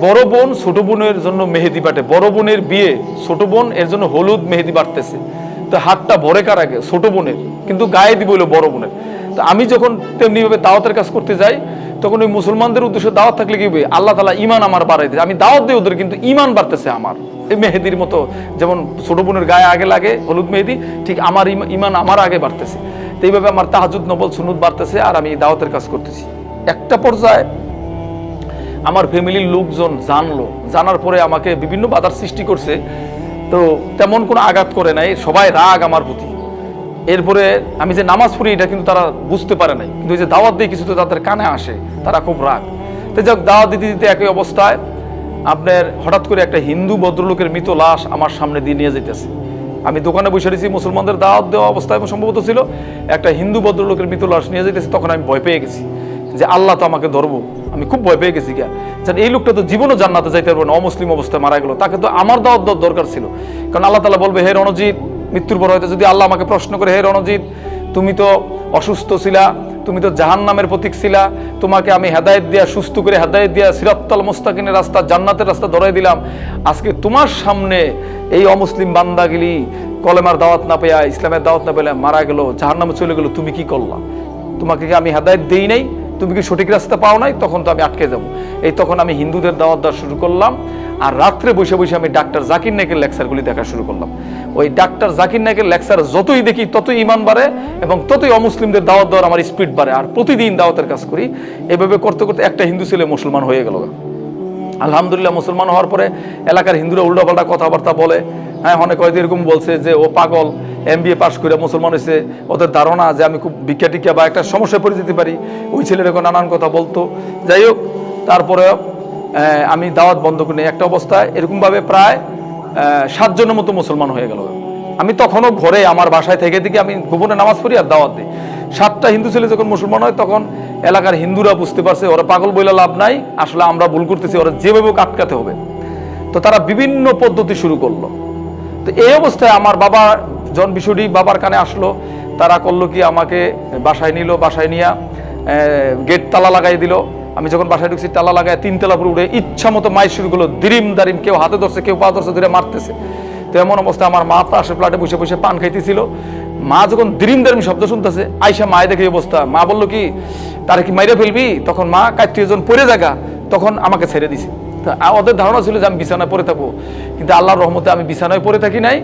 S1: বড় বোন ছোট বোনের জন্য মেহেদি বাটে, বড় বোনের বিয়ে, ছোট বোন এর জন্য হলুদ মেহেদি বাটতেছে, তো হাতটা ভরে কার আগে? ছোট বোনের, কিন্তু গায়ে দিব হলো বড় বোনের। তো আমি যখন তেমনি ভাবে দাওয়াতের কাজ করতে যাই, তখন ওই মুসলমানদের উদ্দেশ্যে দাওয়াত থাকলে কি হবে, আল্লাহ তাআলা ঈমান আমার বাড়াই দিয়েছে, আমি দাওয়াত দিই ওদের, কিন্তু ঈমান বাড়তেছে আমার। এই মেহেদির মতো যেমন ছোট বোনের গায়ে আগে লাগে হলুদ মেহেদি, ঠিক আমার ঈমান আমার আগে বাড়তেছে। তো এইভাবে আমার তাহাজ্জুদ নফল সুন্নত বাড়তেছে, আর আমি দাওয়াতের কাজ করতেছি। একটা পর্যায়ে আমার ফ্যামিলির লোকজন জানলো, জানার পরে আমাকে বিভিন্ন বাধার সৃষ্টি করছে, তো তেমন কোনো আঘাত করে নাই, সবাই রাগ আমার প্রতি। এরপরে আমি যে নামাজ পড়ি এটা কিন্তু তারা বুঝতে পারে নাই, কিন্তু যে দাওয়াত দিয়ে কিছু তো তাদের কানে আসে, তারা খুব রাগ। তো যাক, দাওয়াত দিতে দিতে একই অবস্থায় আপনার হঠাৎ করে একটা হিন্দু ভদ্রলোকের মৃত লাশ আমার সামনে দিয়ে নিয়ে যেতেছে। আমি দোকানে বসে রয়েছি, মুসলমানদের দাওয়াত দেওয়া অবস্থায় সম্ভবত ছিল, একটা হিন্দু ভদ্রলোকের মৃত লাশ নিয়ে যেতেছে। তখন আমি ভয় পেয়ে গেছি যে আল্লাহ তো আমাকে ধরবো, আমি খুব ভয় পেয়ে গেছি। যেন এই লোকটা তো জীবনও জান্নাতে যাইতে পারবে না, অমুসলিম অবস্থায় মারা গেল, তাকে তো আমার দাওয়াত দেওয়ার দরকার ছিল। কারণ আল্লাহ তাআলা বলবে, হে রণজিৎ, মৃত্যুর পর হয়তো যদি আল্লাহ আমাকে প্রশ্ন করে, হে রণজিৎ, তুমি তো অসুস্থ ছিলা, তুমি তো জাহান্নামের প্রতীক ছিলা, তোমাকে আমি হেদায়েত দিয়া, সুস্থ করে হেদায়েত দিয়া সিরাতাল মুস্তাকিমের রাস্তা, জান্নাতের রাস্তা ধরাই দিলাম, আজকে তোমার সামনে এই অমুসলিম বান্দাগিলি কলেমার দাওয়াত না পেয়ে, ইসলামের দাওয়াত না পেলে মারা গেল, জাহান্নামে চলে গেল, তুমি কি করলা? তোমাকে কি আমি হেদায়েত দেই নাই? তুমি কি সঠিক রাস্তা পাও নাই? তখন তো আমি আটকে যাবো। এই তখন আমি হিন্দুদের দাওয়াত দেওয়া শুরু করলাম, আর রাত্রে বসে বসে আমি ডাক্তার জাকির নায়েকের লেকচারগুলি দেখা শুরু করলাম। ওই ডাক্তার জাকির নায়েকের লেকচার যতই দেখি ততই ঈমান বাড়ে, এবং ততই অমুসলিমদের দাওয়াত দেওয়ার আমার স্পিড বাড়ে, আর প্রতিদিন দাওয়াতের কাজ করি। এভাবে করতে করতে একটা হিন্দু ছেলে মুসলমান হয়ে গেল। আলহামদুলিল্লাহ, মুসলমান হওয়ার পরে এলাকার হিন্দুরা উল্টাপাল্টা কথাবার্তা বলে। হ্যাঁ, অনেক হয়তো এরকম বলছে যে ও পাগল, MBA পাস করে মুসলমান হয়েছে, ওদের ধারণা যে আমি খুব ভিক্ষা টিক্ষা বা একটা সমস্যায় পড়ে যেতে পারি। ওই ছেলের এখন নানান কথা বলতো। যাই হোক, তারপরে আমি দাওয়াত বন্ধ করি। একটা অবস্থায় এরকমভাবে প্রায় 7 জনের মতো মুসলমান হয়ে গেল। আমি তখনও ঘরে আমার বাসায় থেকে আমি গোপনে নামাজ পড়ি আর দাওয়াত দিই। 7টা হিন্দু ছেলে যখন মুসলমান হয়, তখন এলাকার হিন্দুরা বুঝতে পারছে ওরা পাগল বইলা লাভ নাই, আসলে আমরা ভুল করতেছি, ওরা যেভাবে আটকাতে হবে। তো তারা বিভিন্ন পদ্ধতি শুরু করলো। তো এই অবস্থায় আমার বাবা জন বিষয়টি বাবার কানে আসলো। তারা করলো কি, আমাকে বাসায় নিল, বাসায় নিয়ে গেট তালা লাগাই দিল। আমি যখন বাসায় ঢুকছি, তালা লাগায় 3 তলা উপরে উঠে ইচ্ছা মতো মাইর শুরু করলো, দিরিম দারিম, কেউ হাতে ধরছে, কেউ পা ধরছে, ধরে মারতেছে। তো এমন অবস্থা, আমার মা পাশে ফ্ল্যাটে বসে বসে পান খাইতেছিল। মা যখন দিরিম দারিম শব্দ শুনতেছে, আইসা মায়ে দেখে অবস্থা, মা বললো কি, তারা কি মাইরে ফেলবি? তখন মা কাটতে যখন পড়ে জায়গা, তখন আমাকে ছেড়ে দিছে। ওদের ধারণা ছিল যে আমি বিছানায় পড়ে থাকবো, কিন্তু আল্লাহর রহমতে আমি বিছানায় পড়ে থাকি নাই,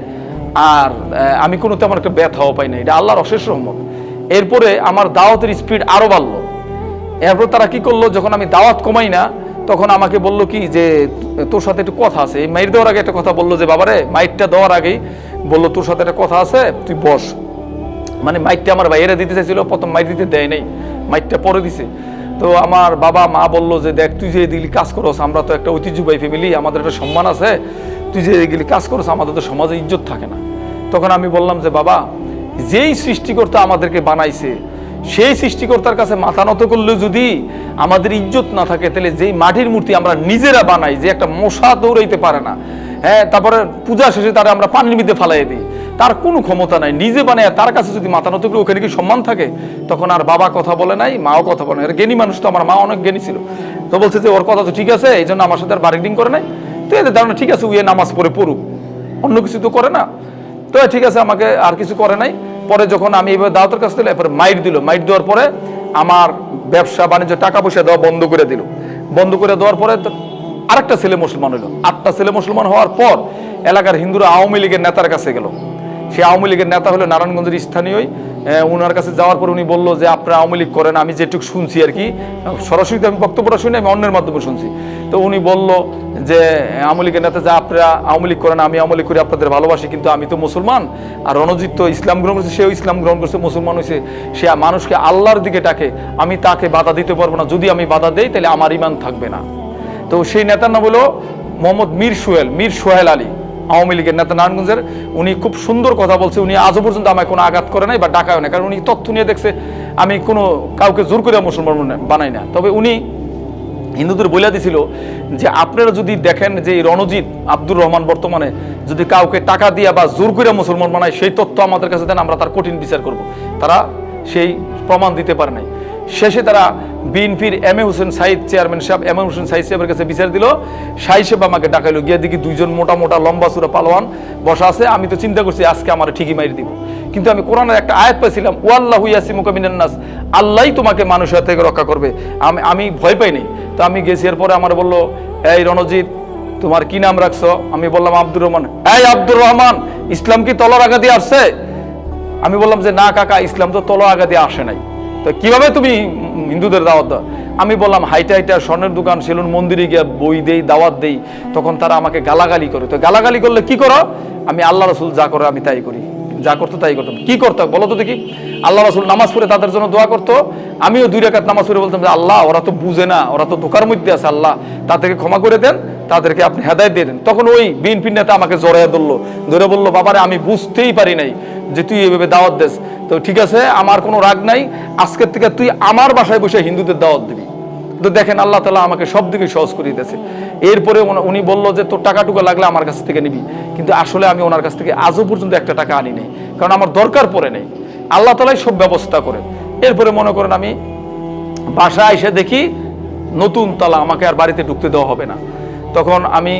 S1: আর আমি কোনো তেমন একটা ব্যথাও পাই নাই। এটা আল্লাহর অশেষ রহমত। এরপরে আমার দাওয়াতের স্পিড আরো বাড়লো। এরপর তারা কি করলো, যখন আমি দাওয়াত কমাই না, তখন আমাকে বললো কি যে তোর সাথে একটু কথা আছে। এই মাইর দেওয়ার আগে একটা কথা বললো যে, বাবারে, মাইরটা দেওয়ার আগেই বললো তোর সাথে একটা কথা আছে, তুই বস। মানে মাইরটা আমার বাইরে দিতে চাইছিল, প্রথম মাইর দিতে দেয় নাই, মাইরটা পরে দিছে। তো আমার বাবা মা বললো যে, দেখ, তুই যে এদিকে কাজ করস, আমরা তো একটা ঐতিহ্যবাহী ফ্যামিলি, আমাদের একটা সম্মান আছে, তুই যে এদিকে কাজ করস, আমাদের তো সমাজে ইজ্জত থাকে না। তখন আমি বললাম যে, বাবা, যেই সৃষ্টিকর্তা আমাদেরকে বানাইছে, সেই সৃষ্টিকর্তার কাছে মাথা নত করলে যদি আমাদের ইজ্জত না থাকে, তাহলে যেই মাটির মূর্তি আমরা নিজেরা বানাই, যে একটা মশা দৌড়াইতে পারে না, হ্যাঁ, তারপরে পূজা শেষে তারা আমরা পানির মধ্যে ফালাই দিই, তার কোনো ক্ষমতা নাই, নিজে বানায় তার কাছে যদি মাথা নত করে, ওখানে কি সম্মান থাকে? তখন আর বাবা কথা বলে নাই, মাও কথা বলে নাই। জ্ঞানী মানুষ তো, আমার মা অনেক জ্ঞানী ছিল। তো বলছে যে ওর কথা তো ঠিক আছে, এই জন্য আমার সাথে আর বার্গেনিং করে নাই। তো এদের ধারণা ঠিক আছে, উইয়ে নামাজ পড়ে পড়ুক, অন্য কিছু তো করে না। তো ঠিক আছে, আমাকে আর কিছু করে নাই। পরে যখন আমি এইভাবে দাওয়াতের কাছ থেকে, এরপরে মাইর দিল। মাইর দেওয়ার পরে আমার ব্যবসা বাণিজ্য, টাকা পয়সা দেওয়া বন্ধ করে দিল। বন্ধ করে দেওয়ার পরে আরেকটা ছেলে মুসলমান হইলো। 8টা ছেলে মুসলমান হওয়ার পর এলাকার হিন্দুরা আওয়ামী লীগের নেতার কাছে গেল। সে আওয়ামী লীগের নেতা হলো নারায়ণগঞ্জের স্থানীয়। উনার কাছে যাওয়ার পর উনি বললো যে, আপনারা আওয়ামী লীগ করেন। আমি যেটুকু শুনছি আর কি, সরাসরি আমি বক্তব্যটা শুনি, আমি অন্যের মাধ্যমে শুনছি। তো উনি বলল যে, আওয়ামী লীগের নেতা, যে আপনারা আওয়ামী লীগ করেন, আমি আওয়ামী লীগ করি, আপনাদের ভালোবাসি, কিন্তু আমি তো মুসলমান, আর রণজিৎ তো ইসলাম গ্রহণ করছে, সেও ইসলাম গ্রহণ করছে, মুসলমান হয়েছে, সে মানুষকে আল্লাহর দিকে ডাকে, আমি তাকে বাধা দিতে পারবো না, যদি আমি বাধা দেই তাহলে আমার ঈমান থাকবে না। তো সেই নেতার নাম হলো মোহাম্মদ মীর সোহেল আলী, আওয়ামী লীগের নেতা নারায়ণগঞ্জের। উনি খুব সুন্দর কথা বলছে। উনি আজও পর্যন্ত আমায় কোনো আঘাত করে নাই বা ডাকায় না, কারণ উনি তথ্য নিয়ে দেখছে আমি কোনো কাউকে জোর করে মুসলমান বানাই না। তবে উনি হিন্দুদের বলে দিছিল যে আপনারা যদি দেখেন যে এই রণজিৎ আব্দুর রহমান বর্তমানে যদি কাউকে টাকা দিয়া বা জোর করে মুসলমান বানায়, সেই তথ্য আমাদের কাছে দেন, আমরা তার কঠিন বিচার করব। তারা সেই প্রমাণ দিতে পারে নাই। শেষে তারা বিএনপির M A Hossain Saeed chairman সাহেব এম এ হোসেন সাইদ সাহেবের কাছে বিচার দিল। সাই সাহেব আমাকে ডাকাইলো, গিয়ে দেখি দুইজন মোটা মোটা লম্বা চূড়া পালোয়ান বসা আছে। আমি তো চিন্তা করছি আজকে আমার ঠিকই মাইর দিব, কিন্তু আমি কোরআনের একটা আয়াত পাইছিলাম, ওয়াল্লাহু ইয়াসিমুকা মিনান নাস, আল্লাহই তোমাকে মানুষের থেকে রক্ষা করবে। আমি ভয় পাই নাই। তো আমি গেছি, এরপরে আমার বললো, এই রণজিৎ তোমার কি নাম রাখছো? আমি বললাম আব্দুর রহমান। এই আব্দুর রহমান, ইসলাম কি তলোয়ার আগা দিয়ে আসছে? আমি বললাম যে না কাকা, ইসলাম তো তলোয়ার আগা দিয়ে আসে নাই, তো কিভাবে তুমি হিন্দুদের দাওয়াত দাও? আমি বললাম হাইটা হাইটা স্বর্ণের দোকান সেলুন মন্দিরে গিয়ে বই দেই, দাওয়াত দেই। তখন তারা আমাকে গালাগালি করে। তো গালাগালি করলে কি করো? আমি আল্লাহ রসুল যা করে আমি তাই করি, যা করতো তাই করতাম। কি করতাম বলো তো দেখি? আল্লাহ রসুল নামাজ পড়ে তাদের জন্য দোয়া করতো, আমিও 2 রাকাত নামাজ পড়ে বলতাম যে আল্লাহ, ওরা তো বুঝে না, ওরা তো ধোকার মধ্যে আছে, আল্লাহ তাদেরকে ক্ষমা করে দেন, তাদেরকে আপনি হেদায়েত দিয়ে দেন। তখন ওই বিএনপির নেতা আমাকে জড়াইয়া ধরে বললো, বাবারে আমি বুঝতেই পারি নাই যে তুই এভাবে দাওয়াত দেস। তো ঠিক আছে, আমার কোনো রাগ নাই, আজকের থেকে তুই আমার বাসায় বসে হিন্দুদের দাওয়াত দিবি। তো দেখেন আল্লাহ তাআলা আমাকে সব দিকে সহজ করে দিয়েছে। এরপরে উনি বললো যে তোর টাকা টুকা লাগলে আমার কাছ থেকে নিবি, কিন্তু আসলে আমি ওনার কাছ থেকে আজও পর্যন্ত একটা টাকা আনি নাই, কারণ আমার দরকার পড়ে নেই। আল্লাহ তাআলাই সব ব্যবস্থা করে। এরপরে মনে করেন আমি বাসায় এসে দেখি নতুন তালা, আমাকে আর বাড়িতে ঢুকতে দেওয়া হবে না। তখন আমি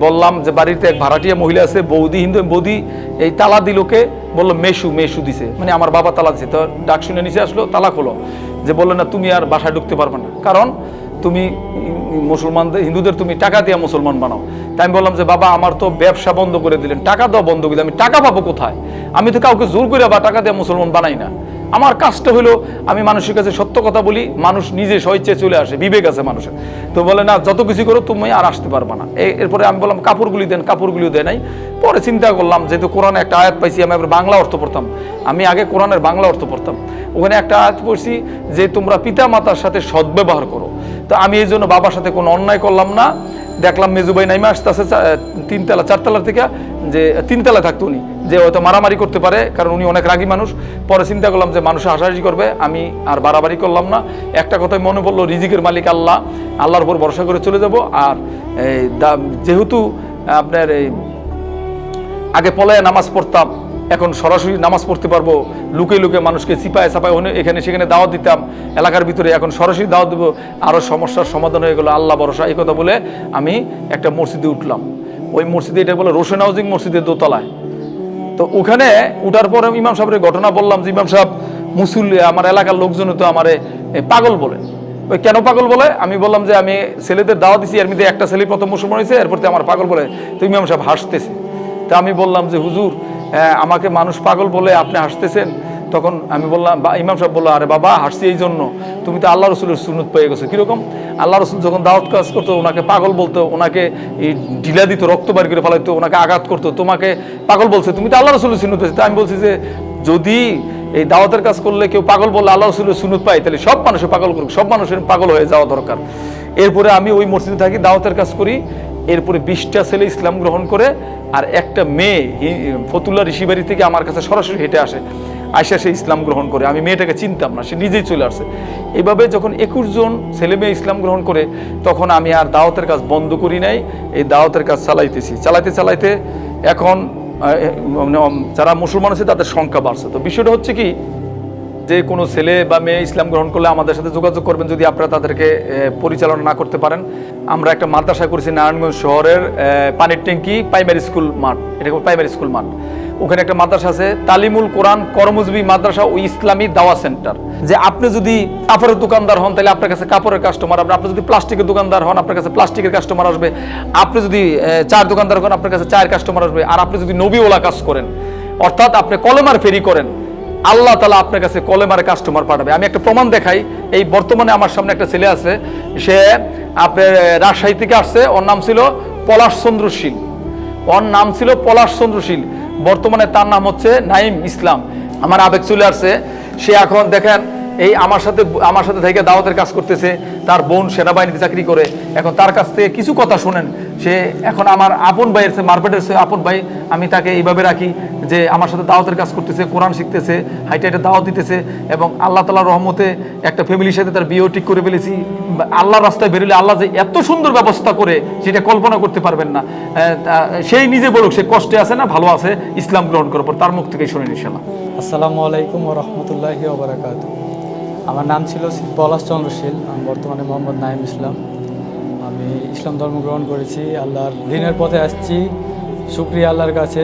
S1: বললাম যে বাড়িতে এক ভাড়াটিয়া মহিলা আছে, বৌদি, হিন্দু বৌদি, এই তালা দিলকে বললো মেশু দিছে, মানে আমার বাবা তালা দিছে। তো ডাক শুনে নিচে আসলো, তালা খোলো, যে বললো না তুমি আর বাসায় ঢুকতে পারবে না, কারণ তুমি মুসলমানদের হিন্দুদের তুমি টাকা দিয়ে মুসলমান বানাও। তাই আমি বললাম যে বাবা আমার তো ব্যবসা বন্ধ করে দিলেন, টাকা দেওয়া বন্ধ করে, আমি টাকা পাবো কোথায়? আমি তো কাউকে জোর করে বা টাকা দিয়ে মুসলমান বানাই না। আমার কাজটা হলো আমি মানুষের কাছে সত্য কথা বলি, মানুষ নিজে স্বেচ্ছায় চলে আসে, বিবেক আছে মানুষের। তো বলে না যত কিছু করো তুমি আর আসতে পারবা না। এরপরে আমি বললাম কাপড়গুলি দেন, কাপড়গুলিও দেয় নাই। পরে চিন্তা করলাম যেহেতু কোরআনে একটা আয়াত পাইছি, আমি এবার বাংলা অর্থ পড়তাম, আমি আগে কোরআনের বাংলা অর্থ পড়তাম, ওখানে একটা আয়াত পড়ছি যে তোমরা পিতা মাতার সাথে সদ্ব্যবহার করো। তো আমি এই জন্য বাবার সাথে কোনো অন্যায় করলাম না। দেখলাম মেজুবাই নাইমা আসতেছে 3 তলা 4 তলার থেকে, যে 3 তলায় থাকতো উনি, যে হয়তো মারামারি করতে পারে, কারণ উনি অনেক রাগী মানুষ। পরে চিন্তা করলাম যে মানুষ হাসাহাসি করবে, আমি আর বাড়াবাড়ি করলাম না। একটা কথাই মনে পড়লো, রিজিকের মালিক আল্লাহ, আল্লাহর উপর ভরসা করে চলে যাব। আর যেহেতু আপনার এই আগে পলায় নামাজ পড়তাম, এখন সরাসরি নামাজ পড়তে পারবো, লুকে লুকে মানুষকে চিপায় চাপায় এখানে সেখানে দাওয়াত দিতাম এলাকার ভিতরে, এখন সরাসরি দাওয়াত দেবো, আরও সমস্যার সমাধান হয়ে গেলো, আল্লাহ ভরসা। এই কথা বলে আমি একটা মসজিদে উঠলাম। ওই মসজিদে, এটা বলে রোশন হাউজিং মসজিদের দোতলায়। তো ওখানে উঠার পরে ইমাম সাহেবের ঘটনা বললাম যে ইমাম সাহেব মুসল্লি, আমার এলাকার লোকজন তো আমারে পাগল বলে। ওই কেন পাগল বলে? আমি বললাম যে আমি ছেলেদের দাওয়াত দিছি, এর মধ্যে একটা ছেলে প্রথম মুসলমান হয়েছে, এরপর আমার পাগল বলে। তো ইমাম সাহেব হাসতেছে। তা আমি বললাম যে হুজুর, আমাকে মানুষ পাগল বলে, আপনি হাসতেছেন। তখন আমি বললাম, ইমাম সাহেব বললো, আরে বাবা হাসছি এই জন্য, তুমি তো আল্লাহ রসুলের সুন্নত পেয়ে গেছো। কিরকম? আল্লাহ রসুল যখন দাওয়াত কাজ করতো ওনাকে পাগল বলতো, ওনাকে এই ঢিলা দিত, রক্ত বাড়ি করে ফেলাইতো, ওনাকে আঘাত করতো, তোমাকে পাগল বলছে, তুমি তো আল্লাহ রসুলের সুন্নত পেয়েছো। আমি বলছি যে যদি এই দাওয়াতের কাজ করলে কেউ পাগল বললে আল্লাহ রসুলের সুন্নত পায়, তাহলে সব মানুষের পাগল করুক, সব মানুষের পাগল হয়ে যাওয়া দরকার। এরপরে আমি ওই মসজিদে থাকি, দাওয়াতের কাজ করি। এরপরে 20টা ছেলে ইসলাম গ্রহণ করে, আর একটা মেয়ে ফতুল্লা ঋষিবাড়ি থেকে আমার কাছে সরাসরি হেঁটে আসে, আয়সা সে ইসলাম গ্রহণ করে। আমি মেয়েটাকে চিনতাম না, সে নিজেই চলে আসছে। এইভাবে যখন 21 জন ছেলে মেয়ে ইসলাম গ্রহণ করে, তখন আমি আর দাওয়াতের কাজ বন্ধ করি নাই, এই দাওয়াতের কাজ চালাইতে এখন যারা মুসলমান আছে তাদের সংখ্যা বাড়ছে। তো বিষয়টা হচ্ছে কি, যে কোনো ছেলে বা মেয়ে ইসলাম গ্রহণ করলে আমাদের সাথে যোগাযোগ করবেন যদি আপনারা তাদেরকে পরিচালনা না করতে পারেন। আমরা একটা মাদ্রাসা করেছি নারায়ণগঞ্জ শহরের পানির ট্যাঙ্কি প্রাইমারি স্কুল মাঠ, এটা প্রাইমারি স্কুল মাঠ। ওখানে একটা মাদ্রাসা আছে, তালিমুল কোরআন কর্মজীবী মাদ্রাসা ও ইসলামী দাওয়া সেন্টার। যে আপনি যদি কাপড়ের দোকানদার হন তাহলে আপনার কাছে কাপড়ের কাস্টমার আসবে, আপনি যদি প্লাস্টিকের দোকানদার হন আপনার কাছে প্লাস্টিকের কাস্টমার আসবে, আপনি যদি চায়ের দোকানদার হন আপনার কাছে চায়ের কাস্টমার আসবে। আর আপনি যদি নবীওয়ালা কাজ করেন, অর্থাৎ আপনি কলেমার ফেরি করেন, আল্লাহ তাআলা আপনার কাছে কলেমার কাস্টমার পাঠাবে। আমি একটা প্রমাণ দেখাই। এই বর্তমানে আমার সামনে একটা ছেলে আছে, সে আপনার রাজশাহী থেকে আসছে, ওর নাম ছিল পলাশ চন্দ্র শীল, বর্তমানে তার নাম হচ্ছে নাইম ইসলাম। আমার আবেগ চলে আসছে। সে এখন দেখেন এই আমার সাথে থেকে দাওয়াতের কাজ করতেছে, তার বোন সেনাবাহিনীতে চাকরি করে, এখন তার কাছ থেকে কিছু কথা শোনেন, সে এখন আমার আপন ভাইয়ের মার্কেটের আপন ভাই, আমি তাকে এইভাবে রাখি যে আমার সাথে দাওয়াতের কাজ করতেছে, কোরআন শিখতেছে, হাইটে হাইটে দাওয়াত দিতেছে, এবং আল্লাহ তাআলার রহমতে একটা ফ্যামিলির সাথে তার বিয়েও ঠিক করে ফেলেছি। আল্লাহর রাস্তায় বেরোলে আল্লাহ যে এত সুন্দর ব্যবস্থা করে সেটা কল্পনা করতে পারবেন না। সেই নিজে বলুক সে কষ্টে আছে না ভালো আছে ইসলাম গ্রহণ করার পর, তার মুখ থেকেই শুনেন ইনশাআল্লাহ।
S2: আসসালামু আলাইকুম ওয়া রাহমাতুল্লাহি ওয়া বারাকাতুহু। আমার নাম ছিল পলাশ চন্দ্রশীল, আমি বর্তমানে মোহাম্মদ নাঈম ইসলাম। আমি ইসলাম ধর্ম গ্রহণ করেছি, আল্লাহর দ্বীনের পথে আসছি। শুকরিয়া আল্লাহর কাছে,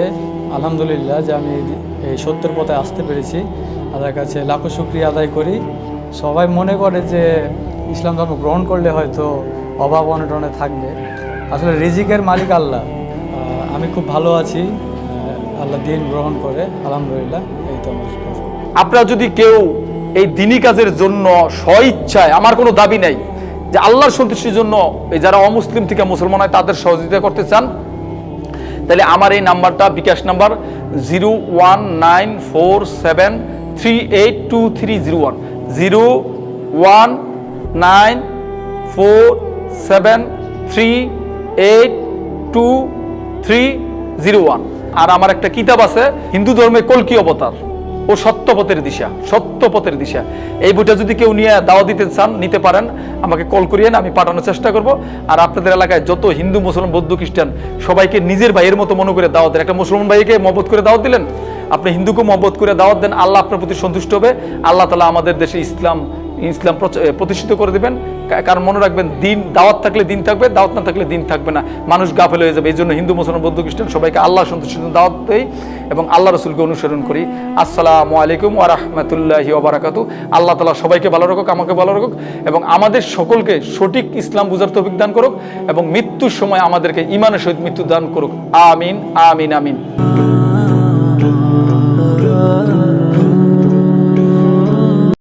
S2: আলহামদুলিল্লাহ যে আমি এই সত্যের পথে আসতে পেরেছি। আল্লাহর কাছে লাখো শুকরিয়া আদায় করি। সবাই মনে করে যে ইসলাম ধর্ম গ্রহণ করলে হয়তো অভাব অনটনে থাকবে, আসলে রিজিকের মালিক আল্লাহ। আমি খুব ভালো আছি আল্লাহ দ্বীন গ্রহণ করে, আলহামদুলিল্লাহ। এই তো আমার কথা।
S1: আপনারা যদি কেউ এই দ্বীনি কাজের জন্য স্বইচ্ছায়, আমার কোনো দাবি নাই, যে আল্লাহর সন্তুষ্টির জন্য এই যারা অমুসলিম থেকে মুসলমান হয় তাদের সহযোগিতা করতে চান, তাহলে আমার এই নাম্বারটা বিকাশ নাম্বার 019473823010 019473823010। আর আমার একটা কিতাব আছে হিন্দু ধর্মে কল্কি অবতার ও সত্যপথের দিশা। এই বইটা যদি কেউ নিয়ে দাওয়া দিতে চান নিতে পারেন, আমাকে কল করিয়েন, আমি পাঠানোর চেষ্টা করব। আর আপনাদের এলাকায় যত হিন্দু মুসলমান বৌদ্ধ খ্রিস্টান সবাইকে নিজের ভাইয়ের মতো মনে করে দাওয়াত দেন। একটা মুসলমান ভাইকে মহব্বত করে দাওয়াত দিলেন, আপনি হিন্দুকে মহব্বত করে দাওয়াত দেন, আল্লাহ আপনার প্রতি সন্তুষ্ট হবে। আল্লাহ তাআলা আমাদের দেশে ইসলাম প্রতিষ্ঠিত করে দেবেন। কারণ মনে রাখবেন, দিন দাওয়াত থাকলে দিন থাকবে, দাওয়াত না থাকলে দিন থাকবে না, মানুষ গাফেল হয়ে যাবে। এই জন্য হিন্দু মুসলমান বৌদ্ধ খ্রিস্টান সবাইকে আল্লাহ সন্তুষ্টির জন্য দাওয়াত দেই এবং আল্লাহ রসুলকে অনুসরণ করি। আসসালামু আলাইকুম ওয়া রাহমাতুল্লাহি ওয়া বারাকাতুহু। আল্লাহ তাআলা সবাইকে ভালো রাখুক, আমাকে ভালো রাখুক, এবং আমাদের সকলকে সঠিক ইসলাম বুঝার তৌফিক দান করুক, এবং মৃত্যুর সময় আমাদেরকে ঈমানের সহিত মৃত্যু দান করুক। আমিন আমিন আমিন।